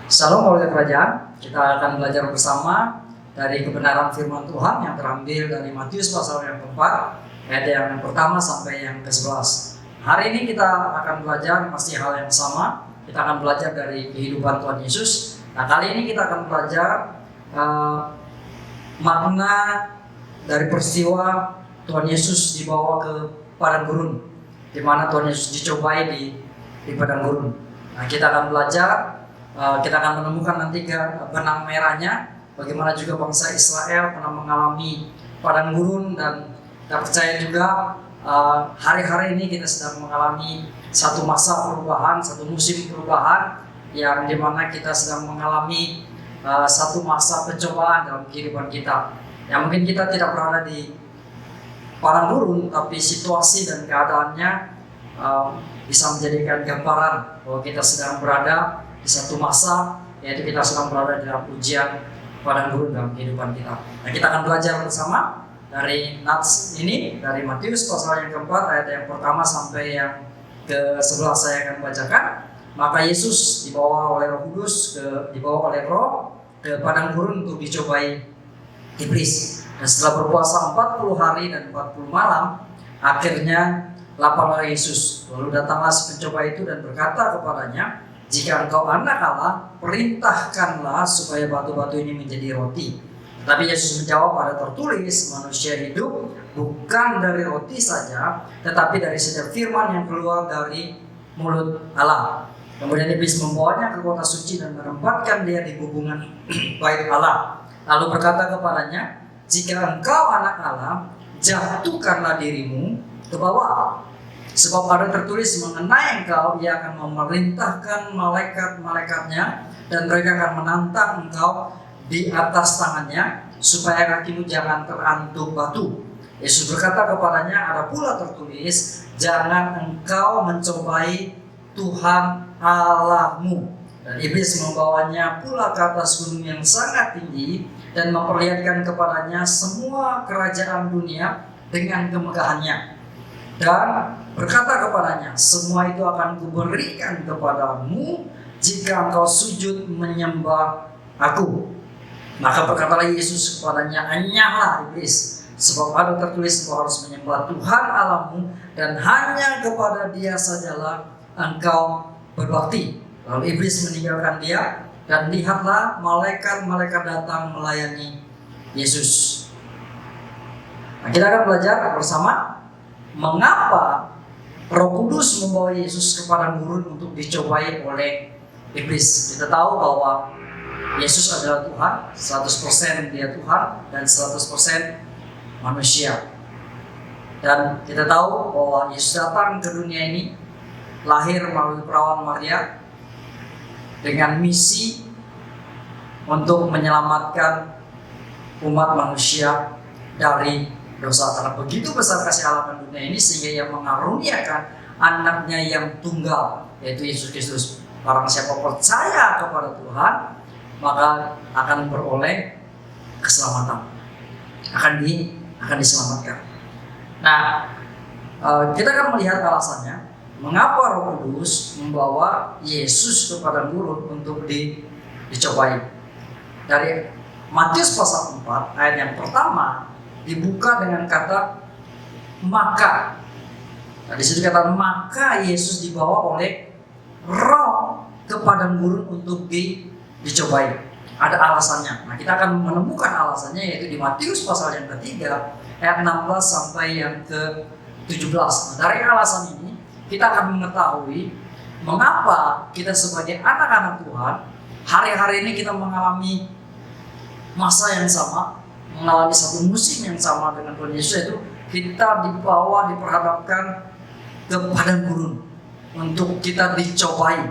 Shalom keluarga kerajaan, kita akan belajar bersama dari kebenaran firman Tuhan yang terambil dari Matius pasal yang keempat, ayat yang pertama sampai yang ke-11. Hari ini kita akan belajar masih hal yang sama, kita akan belajar dari kehidupan Tuhan Yesus. Nah, kali ini kita akan belajar makna dari peristiwa Tuhan Yesus dibawa ke padang gurun, di mana Tuhan Yesus dicobai di padang gurun. Nah, kita akan belajar. Kita akan menemukan nanti benang merahnya, bagaimana juga bangsa Israel pernah mengalami padang gurun, dan kita percaya juga hari-hari ini kita sedang mengalami satu masa perubahan, satu musim perubahan yang dimana kita sedang mengalami satu masa pencobaan dalam kehidupan kita. Yang mungkin kita tidak berada di padang gurun, tapi situasi dan keadaannya bisa menjadikan gambaran bahwa kita sedang berada di satu masa, yaitu kita sedang berada dalam ujian padang gurun dalam kehidupan kita. Nah, kita akan belajar bersama dari nats ini, dari Matius pasal yang keempat, ayat yang pertama sampai yang ke-11 saya akan bacakan. Maka Yesus dibawa oleh Roh Kudus, dibawa oleh Roh ke padang gurun untuk dicobai iblis. Dan setelah berpuasa 40 hari dan 40 malam, akhirnya laparlah Yesus. Lalu datanglah si pencoba itu dan berkata kepadanya, "Jika engkau anak Allah, perintahkanlah supaya batu-batu ini menjadi roti." Tapi Yesus menjawab, "Ada tertulis, manusia hidup bukan dari roti saja, tetapi dari setiap firman yang keluar dari mulut Allah." Kemudian iblis membawanya ke kota suci dan menempatkan dia di hubungan bait Allah. Lalu berkata kepadanya, "Jika engkau anak Allah, jatuhkanlah dirimu ke bawah. Sebab ada tertulis mengenai engkau, ia akan memerintahkan malaikat-malaikatnya, dan mereka akan menantang engkau di atas tangannya, supaya kakimu jangan terantuk batu." Yesus berkata kepadanya, "Ada pula tertulis, jangan engkau mencobai Tuhan Allahmu." Dan iblis membawanya pula ke atas gunung yang sangat tinggi, dan memperlihatkan kepadanya semua kerajaan dunia dengan kemegahannya. Dan berkata kepadanya, "Semua itu akan kuberikan kepadamu jika engkau sujud menyembah aku." Maka berkatalah Yesus kepadanya, "Enyahlah iblis, sebab ada tertulis engkau harus menyembah Tuhan Allahmu, dan hanya kepada Dia sajalah engkau berbakti." Lalu iblis meninggalkan dia, dan lihatlah malaikat-malaikat datang melayani Yesus. Nah, kita akan belajar bersama mengapa Roh Kudus membawa Yesus ke padang gurun untuk dicobai oleh iblis. Kita tahu bahwa Yesus adalah Tuhan, 100% dia Tuhan dan 100% manusia. Dan kita tahu bahwa Yesus datang ke dunia ini, lahir melalui perawan Maria dengan misi untuk menyelamatkan umat manusia dari dosa. Karena begitu besar kasih Allah pada dunia ini, sehingga Ia mengaruniakan anaknya yang tunggal, yaitu Yesus Kristus. Barang siapa percaya kepada Tuhan, maka akan beroleh keselamatan, akan diselamatkan. Nah, kita akan melihat alasannya mengapa Roh Kudus membawa Yesus ke padang gurun untuk dicobai. Dari Matius pasal 4 ayat yang pertama dibuka dengan kata maka. Nah, di situ kata maka Yesus dibawa oleh Roh ke padang gurun untuk dicobai. Ada alasannya. Nah, kita akan menemukan alasannya, yaitu di Matius pasal yang ketiga ayat 16 sampai yang ke-17. Nah, dari alasan ini kita akan mengetahui mengapa kita sebagai anak-anak Tuhan hari-hari ini kita mengalami masa yang sama, mengalami satu musim yang sama dengan Tuhan Yesus, yaitu kita diperhadapkan ke padang gurun untuk kita dicobai,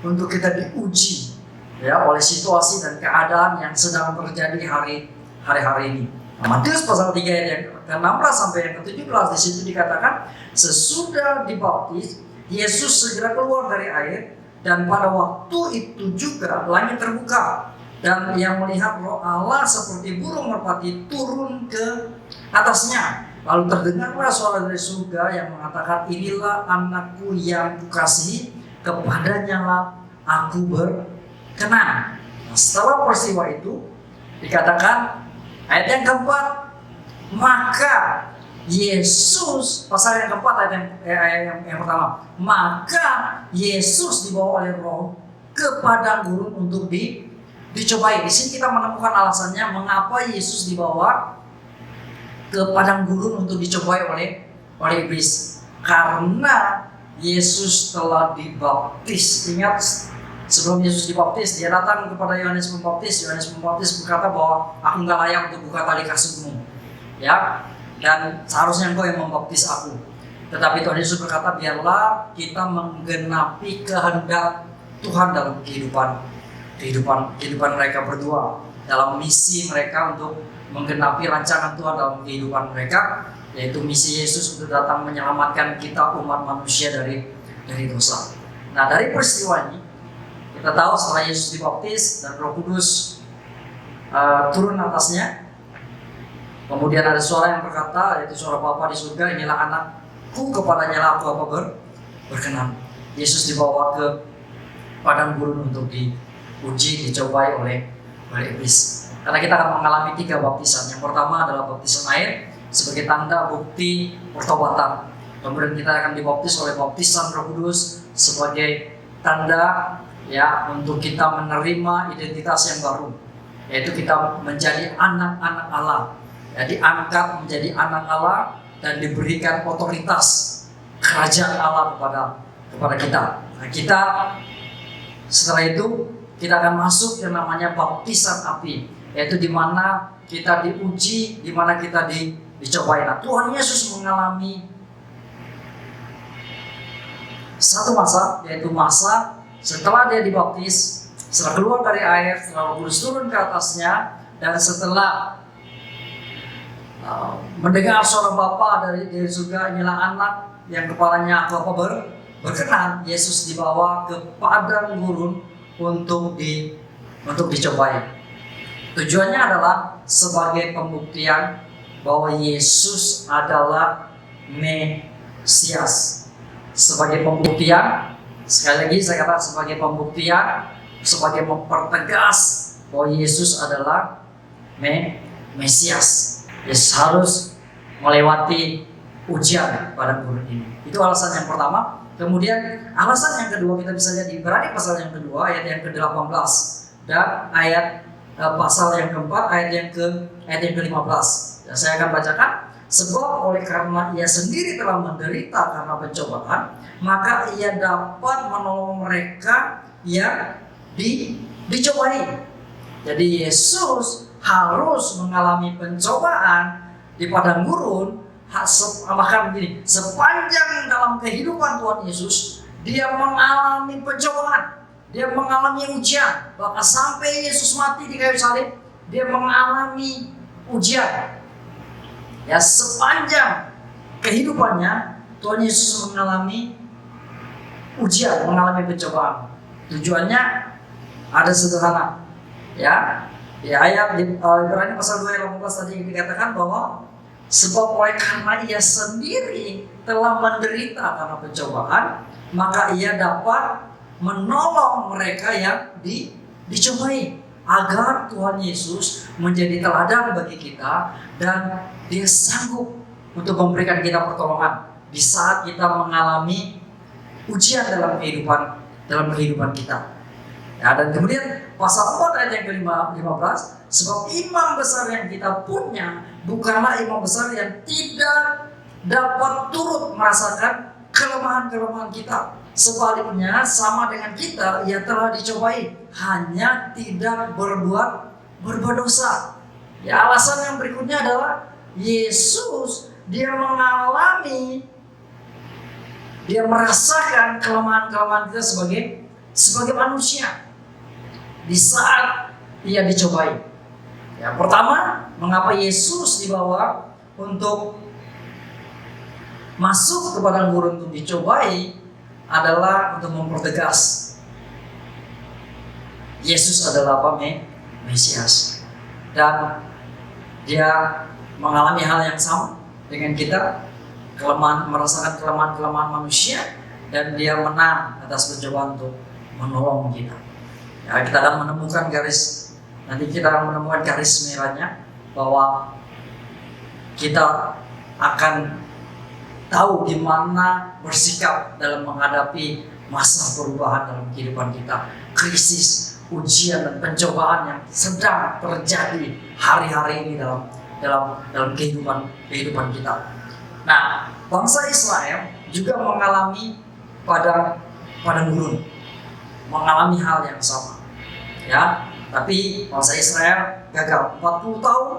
untuk kita diuji oleh situasi dan keadaan yang sedang terjadi hari-hari ini. Matius pasal 3 ayat yang ke-16 sampai yang ke-17, di situ dikatakan, "Sesudah dibaptis, Yesus segera keluar dari air, dan pada waktu itu juga langit terbuka, dan Ia melihat Roh Allah seperti burung merpati turun ke atasnya. Lalu terdengarlah suara dari surga yang mengatakan, 'Inilah anakku yang kukasihi, kepadanya lah aku Kenan. Nah, setelah peristiwa itu dikatakan ayat yang keempat, maka Yesus, pasal yang keempat ayat yang pertama, maka Yesus dibawa oleh Roh ke padang gurun untuk dicobai. Di sini kita menemukan alasannya mengapa Yesus dibawa ke padang gurun untuk dicobai oleh iblis. Karena Yesus telah dibaptis. Ingat, sebelum Yesus dibaptis, dia datang kepada Yohanes Pembaptis. Yohanes Pembaptis berkata bahwa aku nggak layak untuk buka tali kasutmu, ya, dan seharusnya engkau yang membaptis aku. Tetapi Tuhan Yesus berkata, biarlah kita menggenapi kehendak Tuhan dalam kehidupan mereka berdua, dalam misi mereka untuk menggenapi rancangan Tuhan dalam kehidupan mereka, yaitu misi Yesus untuk datang menyelamatkan kita umat manusia dari dosa. Nah, dari peristiwa ini kita tahu setelah Yesus dibaptis dan Roh Kudus turun atasnya, kemudian ada suara yang berkata, yaitu suara Bapa di surga, inilah anakku, kepadanya aku berkenan. Yesus dibawa ke padang gurun untuk diuji, dicobai oleh iblis. Karena kita akan mengalami 3 baptisan. Yang pertama adalah baptisan air sebagai tanda bukti pertobatan. Kemudian kita akan dibaptis oleh baptisan Roh Kudus sebagai tanda, ya, untuk kita menerima identitas yang baru, yaitu kita menjadi anak-anak Allah, ya, diangkat menjadi anak Allah dan diberikan otoritas kerajaan Allah kepada kita. Nah, kita setelah itu kita akan masuk yang namanya baptisan api, yaitu di mana kita diuji, di mana kita dicobai. Nah, Tuhan Yesus mengalami satu masa, yaitu masa setelah dia dibaptis, setelah keluar dari air, setelah Roh Kudus turun ke atasnya, dan setelah mendengar suara Bapa dari surga, inilah anak yang kepalanya aku berkenan, Yesus dibawa ke padang gurun untuk dicobai. Tujuannya adalah sebagai pembuktian bahwa Yesus adalah Mesias. Sebagai pembuktian, sekali lagi saya katakan sebagai pembuktian, sebagai mempertegas bahwa Yesus adalah Mesias. Yesus harus melewati ujian pada gurun ini. Itu alasan yang pertama. Kemudian alasan yang kedua kita bisa lihat di Ibrani pasal yang kedua ayat yang ke-18 dan pasal yang keempat ayat yang ke-15. Dan saya akan bacakan. Sebab oleh karena ia sendiri telah menderita karena pencobaan, maka ia dapat menolong mereka yang dicobai. Jadi Yesus harus mengalami pencobaan di padang gurun. Bahkan begini, sepanjang dalam kehidupan Tuhan Yesus, dia mengalami pencobaan, dia mengalami ujian. Bahkan sampai Yesus mati di kayu salib, dia mengalami ujian. Ya, sepanjang kehidupannya Tuhan Yesus mengalami ujian, mengalami pencobaan. Tujuannya ada sederhana, ya. Di ayat di Ibrani pasal 2 ayat 18 tadi dikatakan bahwa sebab oleh karena ia sendiri telah menderita karena pencobaan, maka ia dapat menolong mereka yang dicobai, agar Tuhan Yesus menjadi teladan bagi kita dan dia sanggup untuk memberikan kita pertolongan di saat kita mengalami ujian dalam kehidupan kita. Ya, dan kemudian pasal 4 ayat yang ke-15, sebab imam besar yang kita punya bukanlah imam besar yang tidak dapat turut merasakan kelemahan-kelemahan kita. Sebaliknya sama dengan kita, ia telah dicobai, hanya tidak berbuat dosa. Ya, alasan yang berikutnya adalah Yesus dia merasakan kelemahan-kelemahan kita sebagai manusia di saat ia dicobai. Ya, pertama, mengapa Yesus dibawa untuk masuk ke padang gurun untuk dicobai adalah untuk mempertegas Yesus adalah apa? Mesias. Dan dia mengalami hal yang sama dengan kita, merasakan kelemahan manusia, dan dia menang atas pencobaan untuk menolong kita. Ya, kita akan menemukan nanti kita akan menemukan garis merahnya bahwa kita akan tahu gimana bersikap dalam menghadapi masa perubahan dalam kehidupan kita, krisis, ujian dan pencobaan yang sedang terjadi hari-hari ini dalam kehidupan kita. Nah, bangsa Israel juga mengalami padang gurun, mengalami hal yang sama. Ya, tapi bangsa Israel gagal. 40 tahun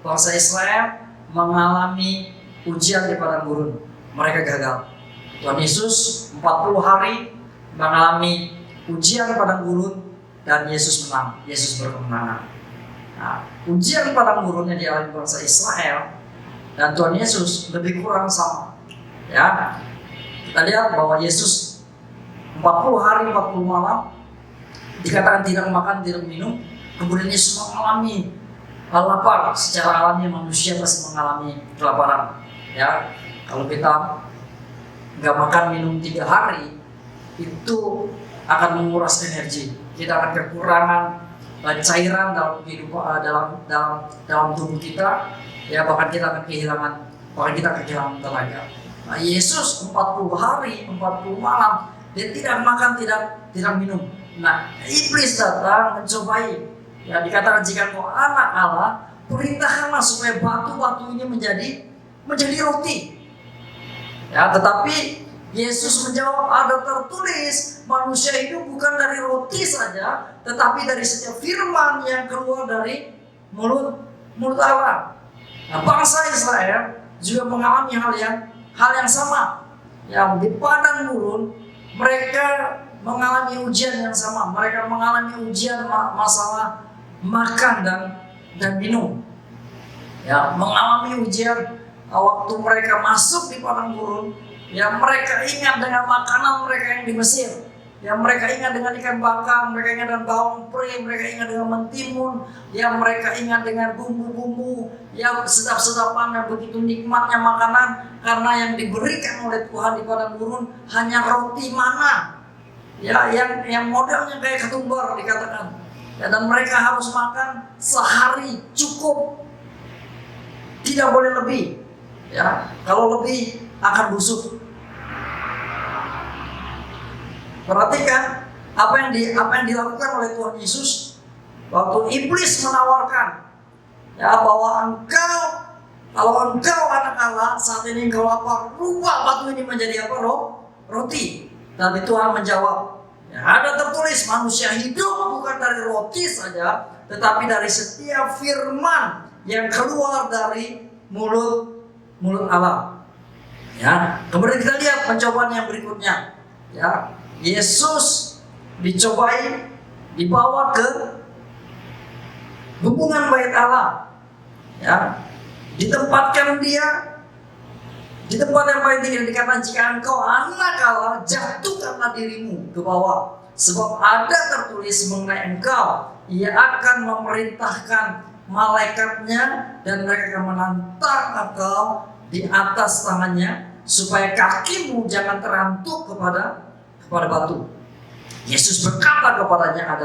bangsa Israel mengalami ujian di padang gurun. Mereka gagal. Tuhan Yesus 40 hari mengalami ujian padang gurun dan Yesus menang. Yesus berkemenangan. Nah, ujian padang gurun yang dialami bangsa Israel dan Tuhan Yesus lebih kurang sama. Ya, kita lihat bahwa Yesus 40 hari 40 malam dikatakan tidak makan, tidak minum. Kemudian Yesus mengalami lapar. Secara alami manusia pasti mengalami kelaparan. Ya, kalau kita nggak makan minum 3 hari, itu akan menguras energi. Kita akan kekurangan cairan dalam kehidupan dalam tubuh kita. Ya, bahkan kita akan kehilangan tenaga. Nah, Yesus 40 hari 40 malam dia tidak makan, tidak minum. Nah, iblis datang mencobai. Ya, dikatakan jika engkau anak Allah, perintahkanlah supaya batu-batu ini menjadi roti. Ya, tetapi Yesus menjawab, ada tertulis, manusia hidup bukan dari roti saja, tetapi dari setiap firman yang keluar dari mulut Allah. Nah, bangsa Israel juga mengalami hal yang sama. Yang di padang gurun mereka mengalami ujian yang sama. Mereka mengalami ujian masalah makan dan minum. Ya, mengalami ujian waktu mereka masuk di padang gurun. Ya, mereka ingat dengan makanan mereka yang di Mesir. Ya, mereka ingat dengan ikan bakar, mereka ingat dengan bawang pre, mereka ingat dengan mentimun. Ya, mereka ingat dengan bumbu-bumbu yang sedap-sedapan dan begitu nikmatnya makanan, karena yang diberikan oleh Tuhan di padang gurun hanya roti mana. Ya, yang modelnya kayak ketumbar dikatakan. Ya, dan mereka harus makan sehari cukup, tidak boleh lebih. Ya, kalau lebih akan busuk. Perhatikan apa yang dilakukan oleh Tuhan Yesus waktu iblis menawarkan, ya, bahwa kalau engkau anak Allah, saat ini engkau lapar, rubah batu ini menjadi apa? Roti. Tapi Tuhan menjawab, ya, ada tertulis manusia hidup bukan dari roti saja, tetapi dari setiap firman yang keluar dari mulut Allah. Ya, kemudian kita lihat pencobaan yang berikutnya. Ya, Yesus dibawa ke hubungan bait Allah. Ya, ditempatkan dia di tempat yang paling tinggi, dikatakan jika engkau anak Allah, jatuhkanlah dirimu ke bawah, sebab ada tertulis mengenai engkau, ia akan memerintahkan malaikatnya dan mereka akan menantang engkau di atas tangannya, supaya kakimu jangan terantuk kepada batu. Yesus berkata kepadanya,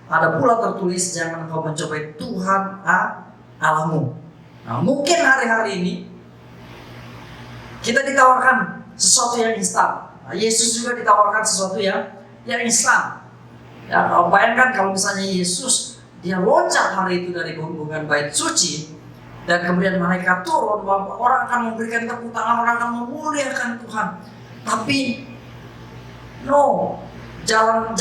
ada pula tertulis, jangan engkau mencobai Tuhan Allahmu. Nah, mungkin hari-hari ini kita ditawarkan sesuatu yang instan. Nah, Yesus juga ditawarkan sesuatu yang instan. Ya, bayangkan kalau misalnya Yesus dia loncat hari itu dari hubungan bait suci, dan kemudian malaikat turun, orang akan memberikan tepuk tangan, orang akan memuliakan Tuhan. Tapi jalan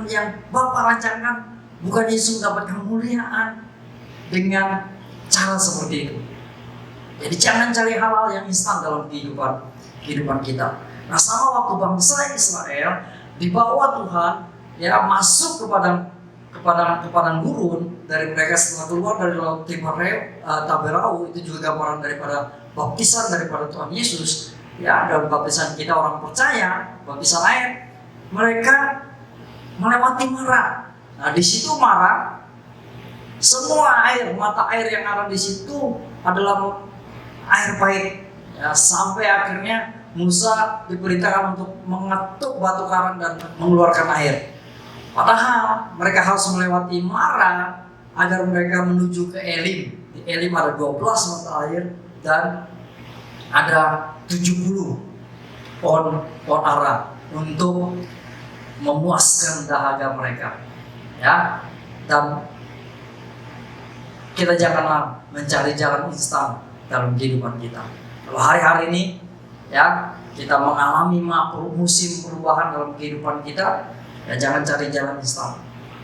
yang Bapa rancangkan, bukan Yesus mendapat kemuliaan dengan cara seperti itu. Jadi jangan cari hal-hal yang instan dalam kehidupan kita. Nah, sama waktu bangsa Israel dibawa Tuhan, ya, masuk ke padang gurun, dari mereka setelah keluar dari laut Taberau, itu juga gambaran daripada baptisan daripada Tuhan Yesus. Ya, dalam baptisan kita orang percaya, baptisan air, mereka melewati Mara. Nah, di situ Mara, semua mata air yang ada di situ adalah air pahit. Ya, sampai akhirnya Musa diperintahkan untuk mengetuk batu karang dan mengeluarkan air. Padahal mereka harus melewati Mara agar mereka menuju ke Elim. Di Elim ada 12 mata air dan ada 70 pohon ara untuk memuaskan dahaga mereka. Ya, dan kita janganlah mencari jalan instan dalam kehidupan kita. Kalau hari-hari ini ya kita mengalami musim perubahan dalam kehidupan kita, ya jangan cari jalan instan.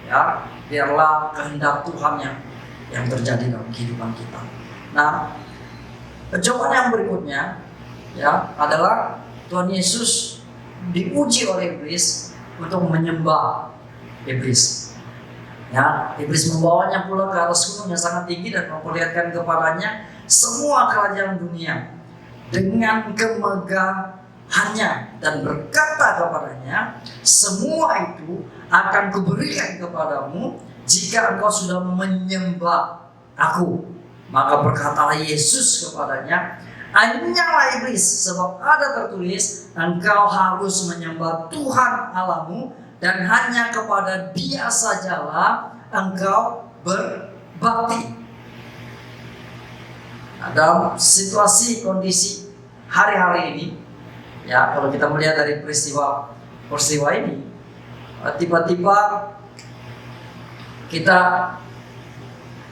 Ya, biarlah kehendak Tuhan yang terjadi dalam kehidupan kita. Nah, percobaan yang berikutnya ya adalah Tuhan Yesus diuji oleh iblis untuk menyembah iblis. Ya, iblis membawanya pula ke atas gunung yang sangat tinggi dan memperlihatkan kepadanya semua kerajaan dunia dengan kemegahannya dan berkata kepadanya, semua itu akan kuberikan kepadamu jika engkau sudah menyembah aku. Maka berkatalah Yesus kepadanya, hanyalah iblis, sebab ada tertulis, engkau harus menyembah Tuhan Allahmu dan hanya kepada Dia sajalah engkau berbakti. Nah, dalam situasi kondisi hari-hari ini, ya kalau kita melihat dari peristiwa ini, tiba-tiba kita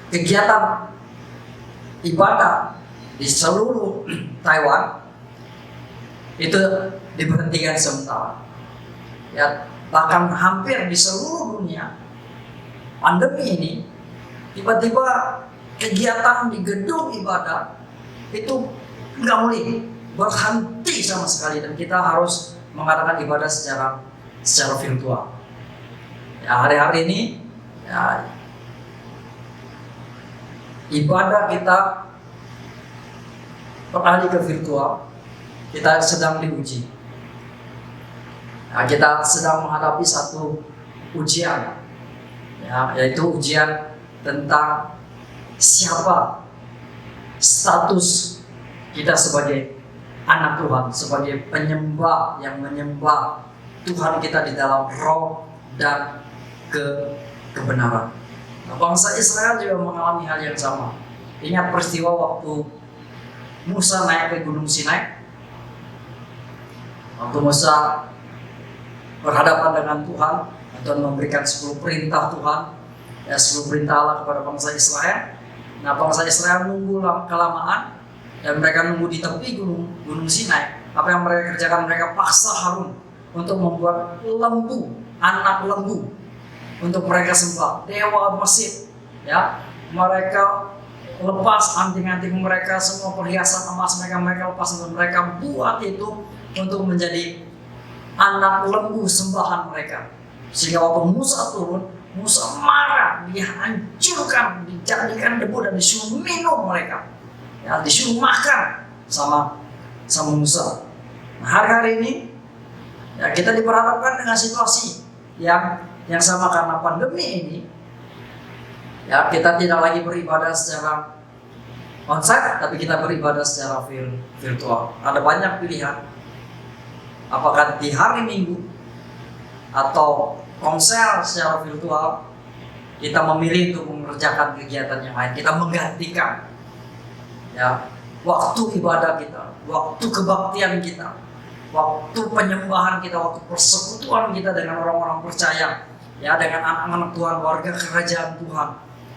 kegiatan ibadah di seluruh Taiwan itu diberhentikan sementara. Ya, bahkan hampir di seluruh dunia pandemi ini tiba-tiba kegiatan di gedung ibadah itu nggak boleh berhenti sama sekali dan kita harus mengadakan ibadah secara virtual. Ya, hari-hari ini ya, ibadah kita beralih ke virtual. Kita sedang diuji. Nah, kita sedang menghadapi satu ujian, ya, yaitu ujian tentang siapa status kita sebagai anak Tuhan, sebagai penyembah yang menyembah Tuhan kita di dalam roh dan kebenaran. Nah, bangsa Israel juga mengalami hal yang sama. Ingat peristiwa waktu Musa naik ke Gunung Sinai. Waktu Musa berhadapan dengan Tuhan, Tuhan memberikan 10 perintah Tuhan, ya 10 perintah Allah kepada bangsa Israel. Nah, bangsa Israel nunggu kelamaan dan mereka nunggu di tepi gunung Sinai. Apa yang mereka kerjakan? Mereka paksa Harun untuk membuat lembu, anak lembu, untuk mereka sembah, dewa Mesir. Ya, mereka lepas anting-anting mereka, semua perhiasan emas mereka lepas untuk mereka buat itu untuk menjadi anak lembu sembahan mereka. Sehingga waktu Musa turun, Musa marah, dia hancurkan, dijadikan debu dan disuruh minum mereka, ya, disuruh makan sama Musa. Nah, hari-hari ini ya, kita diperhadapkan dengan situasi yang sama karena pandemi ini. Ya, kita tidak lagi beribadah secara onsite, tapi kita beribadah secara virtual. Ada banyak pilihan. Apakah di hari Minggu atau konser secara virtual, kita memilih untuk mengerjakan kegiatan yang lain. Kita menggantikan ya waktu ibadah kita, waktu kebaktian kita, waktu penyembahan kita, waktu persekutuan kita dengan orang-orang percaya, ya, dengan anak-anak Tuhan, warga kerajaan Tuhan.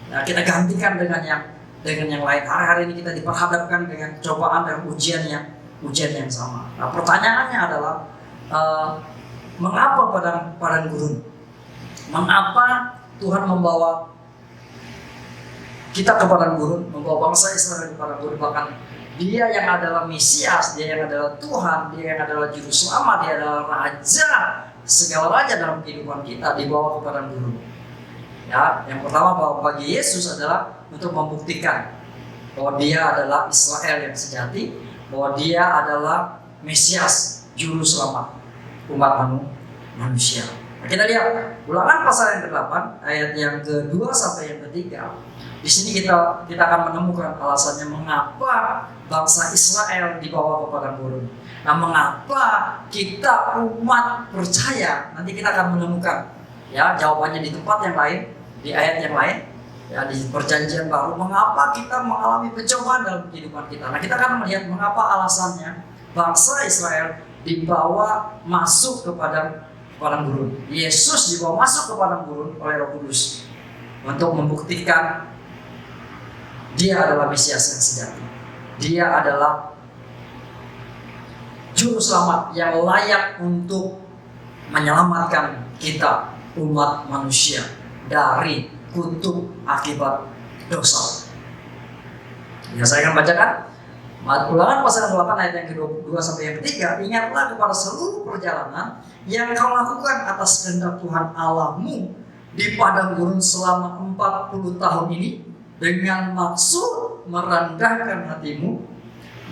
Nah, kita gantikan dengan yang lain. Hari-hari ini kita diperhadapkan dengan cobaan dan ujian yang sama. Nah, pertanyaannya adalah mengapa padang gurun? Mengapa Tuhan membawa kita ke padang gurun, membawa bangsa Israel ke padang gurun? Bahkan Dia yang adalah Mesias, Dia yang adalah Tuhan, Dia yang adalah Juru Selamat, Dia adalah Raja, segala raja dalam kehidupan kita dibawa ke padang gurun. Ya, yang pertama bahwa bagi Yesus adalah untuk membuktikan bahwa Dia adalah Israel yang sejati, bahwa Dia adalah Mesias, Juru Selamat umat manusia. Nah, kita lihat Ulangan pasal yang ke-8 ayat yang ke-2 sampai yang ke-3. Di sini kita akan menemukan alasannya mengapa bangsa Israel dibawa ke padang gurun. Nah, mengapa kita umat percaya? Nanti kita akan menemukan ya jawabannya di tempat yang lain, di ayat yang lain, ya di perjanjian baru. Mengapa kita mengalami pencobaan dalam kehidupan kita? Nah, kita akan melihat mengapa alasannya bangsa Israel dibawa masuk ke padang gurun. Yesus dibawa masuk ke padang gurun oleh Roh Kudus untuk membuktikan Dia adalah Mesias yang sejati. Dia adalah Juru Selamat yang layak untuk menyelamatkan kita umat manusia dari kutuk akibat dosa. Ya, saya akan bacakan Ulangan pasal 8 ayat yang ke-22 sampai yang ke-3. Ingatlah kepada seluruh perjalanan yang kau lakukan atas kehendak Tuhan Allahmu di padang gurun selama 40 tahun ini, dengan maksud merendahkan hatimu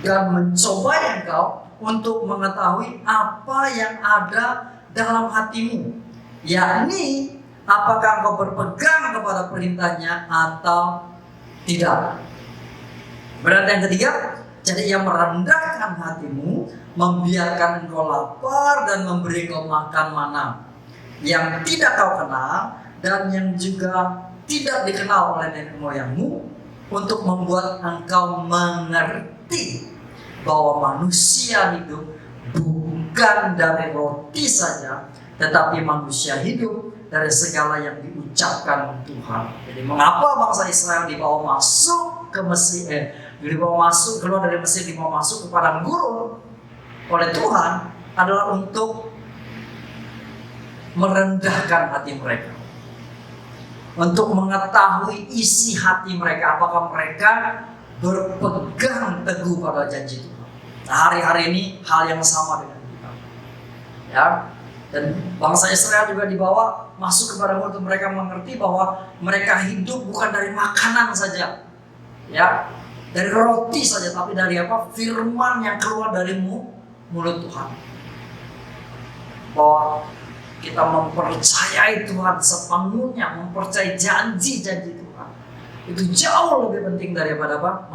dan mencobai engkau untuk mengetahui apa yang ada dalam hatimu, yakni apakah engkau berpegang kepada perintahnya atau tidak. Berarti yang ketiga, jadi ia merendahkan hatimu, membiarkan engkau lapar dan memberi engkau makan mana yang tidak kau kenal dan yang juga tidak dikenal oleh nenek moyangmu, untuk membuat engkau mengerti bahwa manusia hidup bukan dari roti saja, tetapi manusia hidup dari segala yang diucapkan Tuhan. Jadi mengapa bangsa Israel dibawa masuk ke Mesir, dibawa masuk keluar dari Mesir, dibawa masuk ke padang gurun oleh Tuhan, adalah untuk merendahkan hati mereka, untuk mengetahui isi hati mereka, apakah mereka berpegang teguh pada janji Tuhan. Nah, hari-hari ini hal yang sama dengan kita, ya. Dan bangsa Israel juga dibawa masuk kepada mulut, mereka mengerti bahwa mereka hidup bukan dari makanan saja, ya, dari roti saja, tapi dari apa? Firman yang keluar dari mulut Tuhan. Bahwa kita mempercayai Tuhan sepenuhnya, mempercayai janji-janji Tuhan, itu jauh lebih penting daripada apa?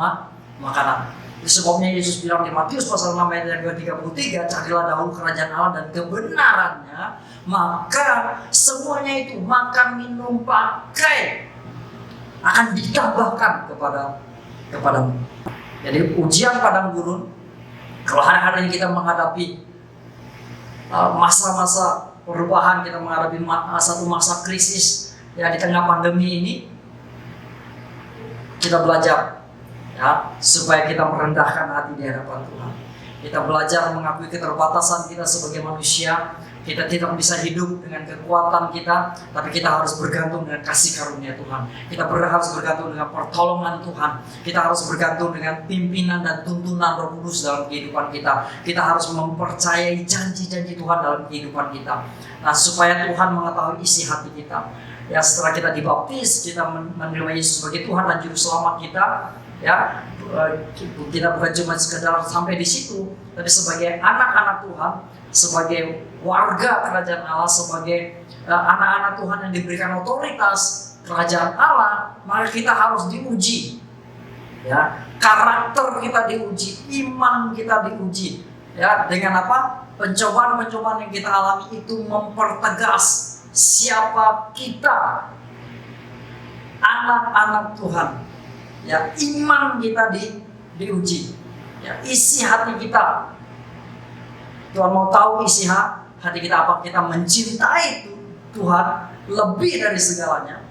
Makanan. Sebabnya Yesus bilang di Matius pasal 6 ayat yang ke-33, carilah dahulu kerajaan Allah dan kebenarannya, maka semuanya itu, makan, minum, pakai, akan ditambahkan kepadamu. Jadi ujian padang gurun, kalau hari-hari ini kita menghadapi masa-masa perubahan, kita menghadapi satu masa krisis, ya, di tengah pandemi ini, kita belajar, ya, supaya kita merendahkan hati di hadapan Tuhan. Kita belajar mengakui keterbatasan kita sebagai manusia. Kita tidak bisa hidup dengan kekuatan kita, tapi kita harus bergantung dengan kasih karunia Tuhan. Kita harus bergantung dengan pertolongan Tuhan. Kita harus bergantung dengan pimpinan dan tuntunan Roh Kudus dalam kehidupan kita. Kita harus mempercayai janji-janji Tuhan dalam kehidupan kita. Nah, supaya Tuhan mengetahui isi hati kita. Ya, setelah kita dibaptis, kita menerima Yesus sebagai Tuhan dan Juru Selamat kita. Ya, kita bukan cuma sekedar sampai di situ, tapi sebagai anak-anak Tuhan, sebagai warga kerajaan Allah, sebagai anak-anak Tuhan yang diberikan otoritas kerajaan Allah, maka kita harus diuji, ya, karakter kita diuji, iman kita diuji, ya, dengan apa? Pencobaan-pencobaan yang kita alami itu mempertegas siapa kita, anak-anak Tuhan. Ya, iman kita diuji, ya, isi hati kita. Tuhan mau tahu isi hati kita, apa kita mencintai Tuhan lebih dari segalanya,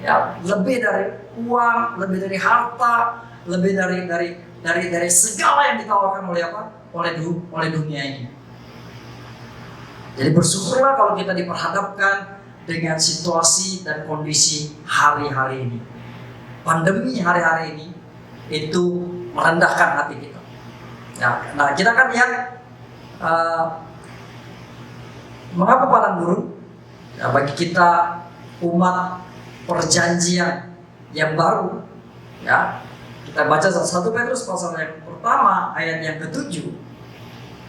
ya, lebih dari uang, lebih dari harta, lebih dari segala yang ditawarkan oleh apa? Oleh dunia ini. Jadi bersyukurlah kalau kita diperhadapkan dengan situasi dan kondisi hari-hari ini. Pandemi hari-hari ini itu merendahkan hati kita. Nah, kita akan lihat mengapa padang gurun. Ya, bagi kita umat perjanjian yang baru, ya, kita baca 1 Petrus pasal yang pertama ayat yang ke-7.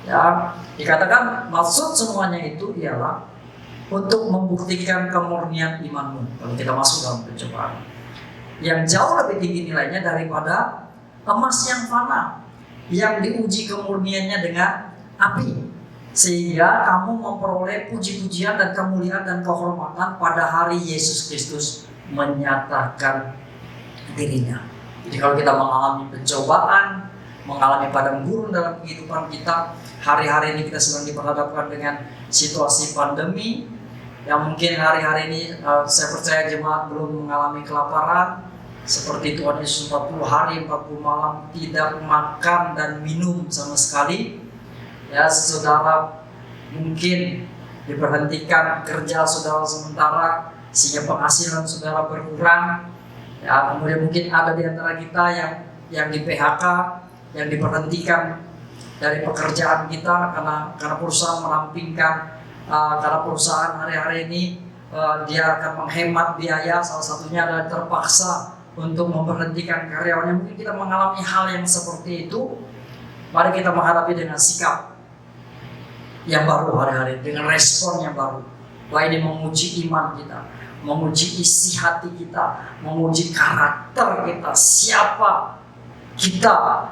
Ya, dikatakan maksud semuanya itu ialah untuk membuktikan kemurnian imanmu kalau kita masuk dalam pencobaan yang jauh lebih tinggi nilainya daripada emas yang fana, yang diuji kemurniannya dengan api, sehingga kamu memperoleh puji-pujian dan kemuliaan dan kehormatan pada hari Yesus Kristus menyatakan dirinya. Jadi kalau kita mengalami pencobaan, mengalami padang gurun dalam kehidupan kita, hari-hari ini kita sedang diperhadapkan dengan situasi pandemi, yang mungkin hari-hari ini saya percaya jemaat belum mengalami kelaparan, seperti Tuhan Yesus 40 hari 40 malam tidak makan dan minum sama sekali. Ya, saudara mungkin diberhentikan kerja saudara sementara sehingga penghasilan saudara berkurang. Ya, kemudian mungkin ada di antara kita yang di PHK, yang diberhentikan dari pekerjaan kita karena perusahaan merampingkan, karena perusahaan hari-hari ini dia akan menghemat biaya, salah satunya adalah terpaksa untuk memberhentikan karyawannya. Mungkin kita mengalami hal yang seperti itu. Mari kita menghadapi dengan sikap yang baru hari-hari, dengan respon yang baru. Bahwa ini menguji iman kita, menguji isi hati kita, menguji karakter kita, siapa kita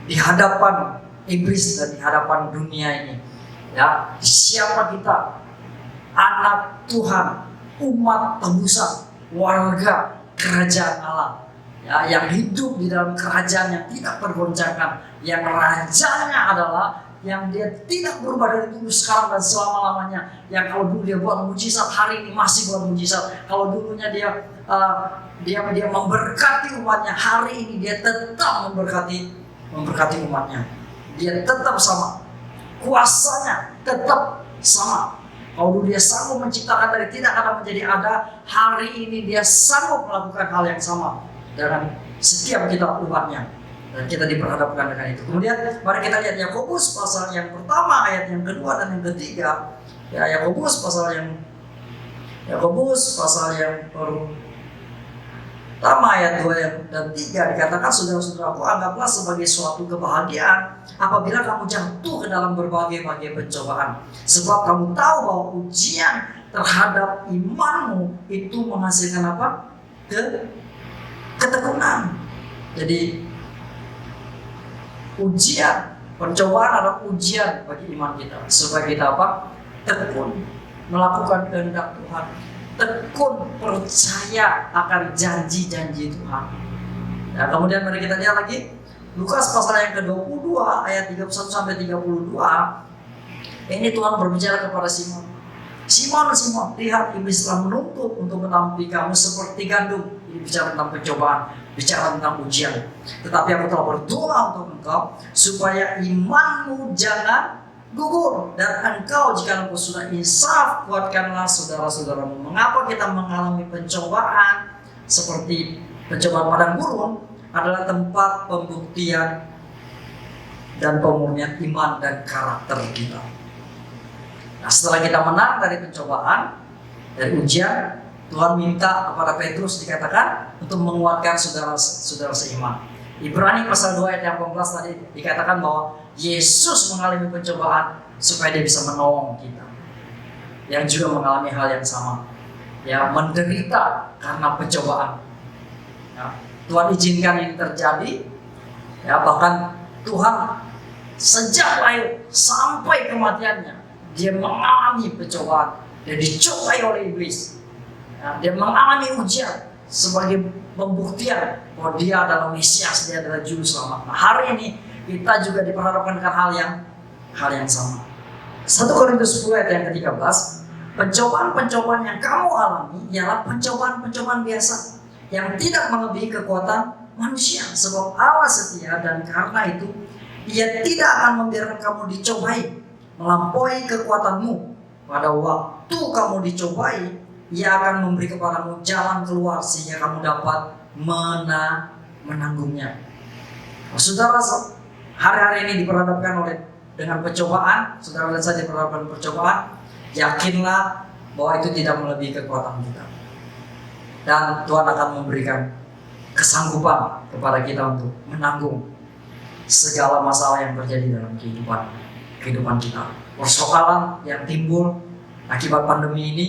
di hadapan iblis dan di hadapan dunia ini. Ya, siapa kita? Anak Tuhan, umat tebusan, warga kerajaan Allah, ya, yang hidup di dalam kerajaan yang tidak tergoncangkan, yang rajanya adalah yang dia tidak berubah dari dulu, sekarang dan selama-lamanya. Yang kalau dulu dia buat mujizat, hari ini masih buat mujizat. Kalau dulunya dia memberkati umatnya, hari ini dia tetap memberkati umatnya. Dia tetap sama, kuasanya tetap sama. Kalau dulu dia sanggup menciptakan dari tidak ada menjadi ada, hari ini dia sanggup melakukan hal yang sama dengan setiap kita umatnya. Dan kita diperhadapkan dengan itu. Kemudian mari kita lihat Yakobus pasal yang pertama, ayat yang kedua dan yang ketiga. Ya, Yakobus pasal yang pertama ayat 2 dan 3 dikatakan, saudara-saudaraku, anggaplah sebagai suatu kebahagiaan apabila kamu jatuh ke dalam berbagai-bagai pencobaan. Sebab kamu tahu bahwa ujian terhadap imanmu itu menghasilkan apa? Ketekunan. Jadi ujian, pencobaan adalah ujian bagi iman kita, supaya kita apa? Tekun melakukan kehendak Tuhan, tekun percaya akan janji-janji Tuhan. Nah, kemudian mari kita lihat lagi Lukas pasal yang ke-22 ayat 31 sampai 32. Ini Tuhan berbicara kepada Simon. Simon, lihat iblis telah menuntut untuk menampi kamu seperti gandum. Ini bicara tentang pencobaan, bicara tentang ujian. Tetapi aku telah berdoa untuk engkau supaya imanmu jangan gugur, dan engkau jika engkau sudah insaf, kuatkanlah saudara-saudaramu. Mengapa kita mengalami pencobaan seperti pencobaan padang gurun? Adalah tempat pembuktian dan pemurnian iman dan karakter kita. Nah, setelah kita menang dari pencobaan, dari ujian, Tuhan minta kepada Petrus dikatakan untuk menguatkan saudara-saudara seiman. Ibrani pasal 2 ayat yang 18 tadi dikatakan bahwa Yesus mengalami pencobaan supaya dia bisa menolong kita yang juga mengalami hal yang sama, ya, menderita karena pencobaan. Ya, Tuhan izinkan ini terjadi, ya, bahkan Tuhan sejak lahir sampai kematiannya dia mengalami pencobaan, dia dicobai oleh iblis, ya, dia mengalami ujian sebagai pembuktian bahwa dia adalah Mesias, dia adalah Juru Selamat. Nah, hari ini kita juga diperhadapkan dengan hal yang sama. 1 Korintus 10 ayat yang ke-13, pencobaan-pencobaan yang kamu alami ialah pencobaan-pencobaan biasa yang tidak melebihi kekuatan manusia, sebab Allah setia, dan karena itu Ia tidak akan membiarkan kamu dicobai melampaui kekuatanmu. Pada waktu kamu dicobai, Ia akan memberi kepadamu jalan keluar sehingga kamu dapat menanggungnya. Saudara, hari-hari ini diperhadapkan dengan pencobaan, saudara dan saya diperhadapkan pencobaan, yakinlah bahwa itu tidak melebihi kekuatan kita. Dan Tuhan akan memberikan kesanggupan kepada kita untuk menanggung segala masalah yang terjadi dalam kehidupan kita. Persoalan yang timbul akibat pandemi ini,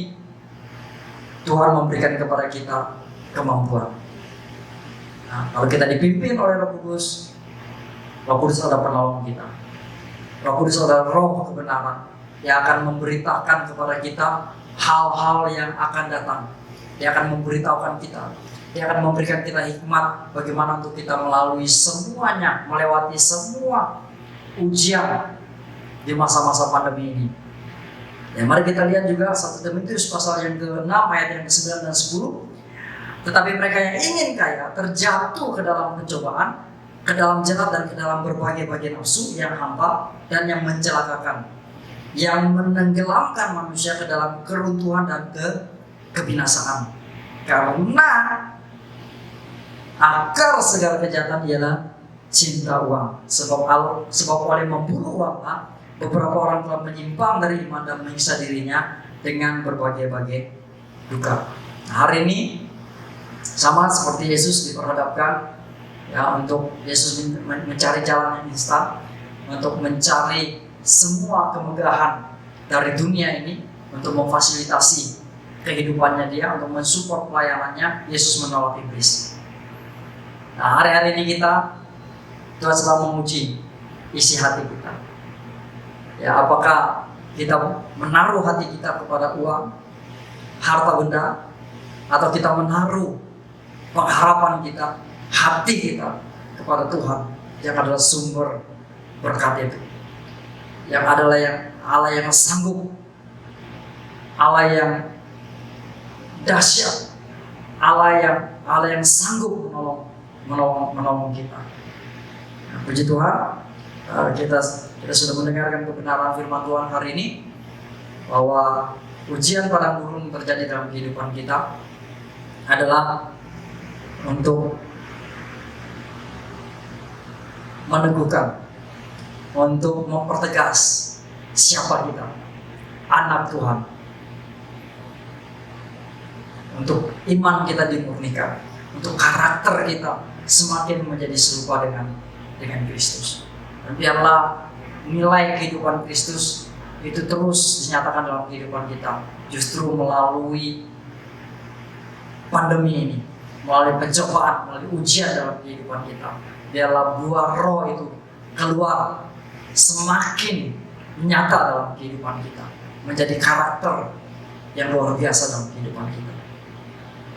Tuhan memberikan kepada kita kemampuan. Nah, kalau kita dipimpin oleh Roh Kudus, Roh Kudus adalah penolong kita. Roh Kudus adalah roh kebenaran yang akan memberitakan kepada kita hal-hal yang akan datang. Dia akan memberitahukan kita. Dia akan memberikan kita hikmat bagaimana untuk kita melalui semuanya, melewati semua ujian di masa-masa pandemi ini. Ya, mari kita lihat juga 1 Timotius pasal yang ke-6 ayat yang ke-9 dan 10. Tetapi mereka yang ingin kaya terjatuh ke dalam pencobaan, ke dalam jerat dan ke dalam berbagai-bagai nafsu yang hampa dan yang mencelakakan, yang menenggelamkan manusia ke dalam keruntuhan dan kebinasaan. Karena akar segala kejahatan ialah cinta uang. Sebab oleh memburu uang, beberapa orang telah menyimpang dari iman dan menyiksa dirinya dengan berbagai-bagai duka. Hari ini sama seperti Yesus diperhadapkan untuk Yesus mencari jalan yang instan, untuk mencari semua kemegahan dari dunia ini, untuk memfasilitasi kehidupannya dia, untuk mensupport pelayanannya. Yesus menolak iblis. Nah, hari-hari ini Tuhan sedang menguji isi hati kita. Ya, apakah kita menaruh hati kita kepada uang, harta benda, atau kita menaruh pengharapan kita, hati kita kepada Tuhan yang adalah sumber berkat itu, yang adalah Allah yang sanggup, Allah yang dahsyat, Allah yang sanggup menolong kita. Nah, puji Tuhan, kita sudah mendengarkan kebenaran firman Tuhan hari ini, bahwa ujian padang gurun terjadi dalam kehidupan kita adalah untuk meneguhkan, untuk mempertegas siapa kita, anak Tuhan, untuk iman kita dimurnikan, untuk karakter kita semakin menjadi serupa dengan Kristus. Dan biarlah nilai kehidupan Kristus itu terus dinyatakan dalam kehidupan kita, justru melalui pandemi ini, melalui pencobaan, melalui ujian dalam kehidupan kita. Biarlah buah roh itu keluar semakin nyata dalam kehidupan kita, menjadi karakter yang luar biasa dalam kehidupan kita.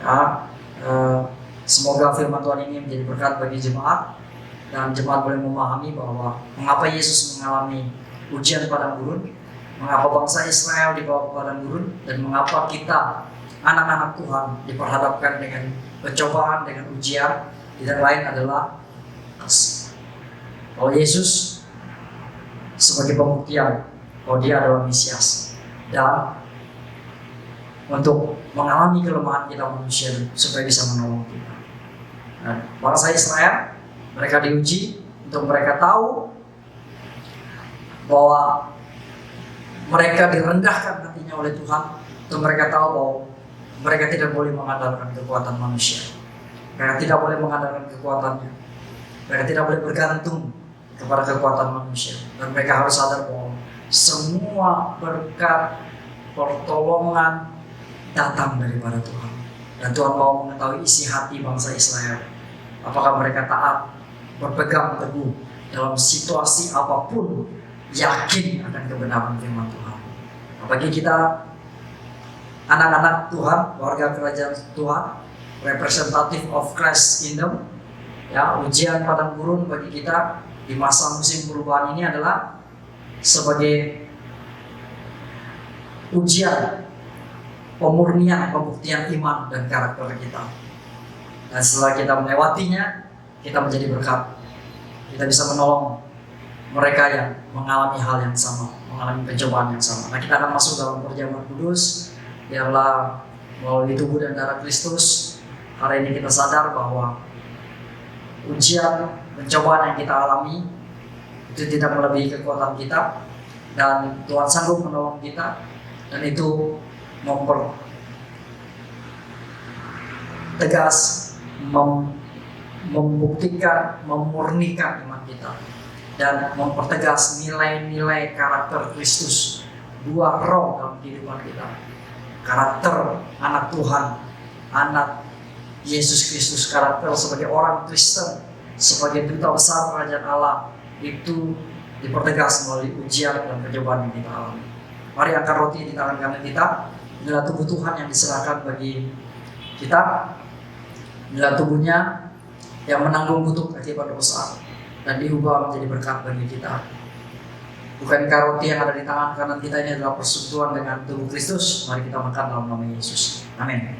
Ya, semoga firman Tuhan ini menjadi berkat bagi jemaat, dan jemaat boleh memahami bahwa mengapa Yesus mengalami ujian padang gurun, mengapa bangsa Israel dibawa ke padang gurun, dan mengapa kita anak-anak Tuhan diperhadapkan dengan pencobaan, dengan ujian. Tidak lain adalah bahwa Yesus sebagai pembuktian bahwa dia adalah Mesias, dan untuk mengalami kelemahan kita manusia supaya bisa menolong kita. Nah, bangsa Israel, mereka diuji untuk mereka tahu bahwa mereka direndahkan hatinya oleh Tuhan, untuk mereka tahu bahwa mereka tidak boleh mengandalkan kekuatan manusia. Mereka tidak boleh mengandalkan kekuatannya. Mereka tidak boleh bergantung kepada kekuatan manusia. Dan mereka harus sadar bahwa semua berkat, pertolongan datang daripada Tuhan. Dan Tuhan mau mengetahui isi hati bangsa Israel. Apakah mereka taat, berpegang teguh dalam situasi apapun, yakin akan kebenaran firman Tuhan. Bagi kita anak-anak Tuhan, warga kerajaan Tuhan, representative of Christ Kingdom, ya, ujian padang gurun bagi kita di masa musim perubahan ini adalah sebagai ujian pemurnian, pembuktian iman dan karakter kita. Dan setelah kita melewatinya, kita menjadi berkat. Kita bisa menolong mereka yang mengalami hal yang sama, mengalami pencobaan yang sama. Nah, kita akan masuk dalam perjamuan kudus. Biarlah melalui tubuh dan darah Kristus, hari ini kita sadar bahwa ujian, pencobaan yang kita alami itu tidak melebihi kekuatan kita, dan Tuhan sanggup menolong kita, dan itu mempertegas, membuktikan, memurnikan iman kita, dan mempertegas nilai-nilai karakter Kristus, buah roh dalam kehidupan kita, karakter anak Tuhan, anak Yesus Kristus, karakter sebagai orang Kristen, sebagai duta besar kerajaan Allah itu dipertegas melalui ujian dan percobaan yang kita alami. Mari angkat roti di tangan kanan kita. Inilah tubuh Tuhan yang diserahkan bagi kita. Inilah tubuhnya yang menanggung kutuk akibat dosa dan diubah menjadi berkat bagi kita. Bukankah roti yang ada di tangan kanan kita ini adalah persekutuan dengan tubuh Kristus? Mari kita makan dalam nama Yesus. Amin.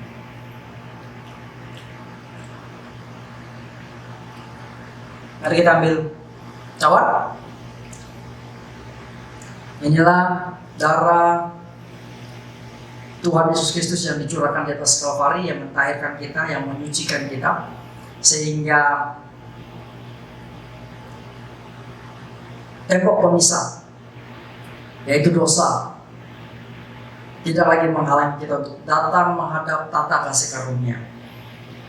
Mari kita ambil cawan. Inilah darah Tuhan Yesus Kristus yang dicurahkan di atas Kalvari, yang mentahirkan kita, yang menyucikan kita, sehingga tembok pemisah, yaitu dosa, tidak lagi menghalangi kita untuk datang menghadap tata kasih karunia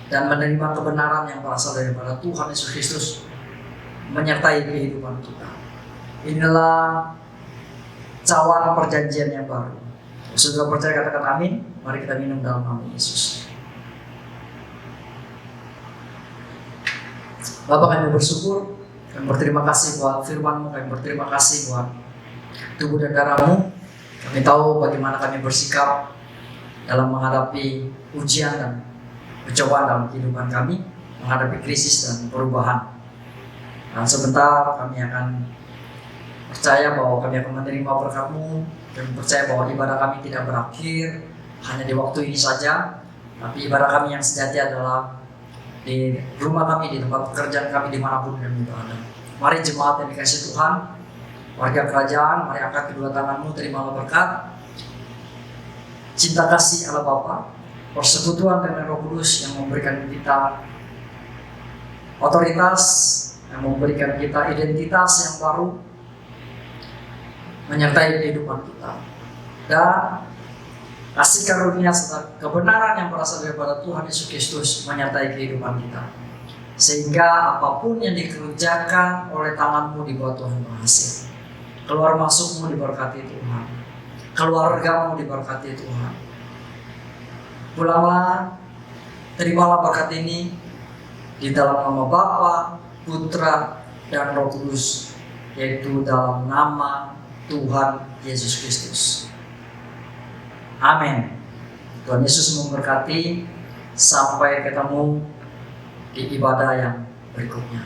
dan menerima kebenaran yang berasal daripada Tuhan Yesus Kristus menyertai kehidupan kita. Inilah cawan perjanjian yang baru. Sudah percaya katakan amin. Mari kita minum dalam nama Yesus. Bapa, kami bersyukur, kami berterima kasih buat firman-Mu, kami berterima kasih buat tubuh dan darah-Mu. Kami tahu bagaimana kami bersikap dalam menghadapi ujian dan percobaan dalam kehidupan kami, menghadapi krisis dan perubahan. Dan sebentar kami akan percaya bahwa kami akan menerima berkat-Mu, dan percaya bahwa ibadah kami tidak berakhir hanya di waktu ini saja, tapi ibadah kami yang sejati adalah di rumah kami, di tempat pekerjaan kami, dimanapun kami berada. Mari jemaat yang dikasihi Tuhan, warga kerajaan, mari angkat kedua tanganmu, terimalah berkat cinta kasih Allah Bapa, persekutuan dengan Roh Kudus yang memberikan kita otoritas, yang memberikan kita identitas yang baru, menyertai kehidupan kita, dan kasih karunia serta kebenaran yang berasal daripada Tuhan Yesus Kristus menyertai kehidupan kita, sehingga apapun yang dikerjakan oleh tanganmu di bawah Tuhan berhasil. Keluar masukmu diberkati Tuhan, keluargamu diberkati Tuhan. Pulanglah, terimalah berkat ini di dalam nama Bapa, Putra, dan Roh Kudus, yaitu dalam nama Tuhan Yesus Kristus. Amin. Tuhan Yesus memberkati. Sampai ketemu di ibadah yang berikutnya.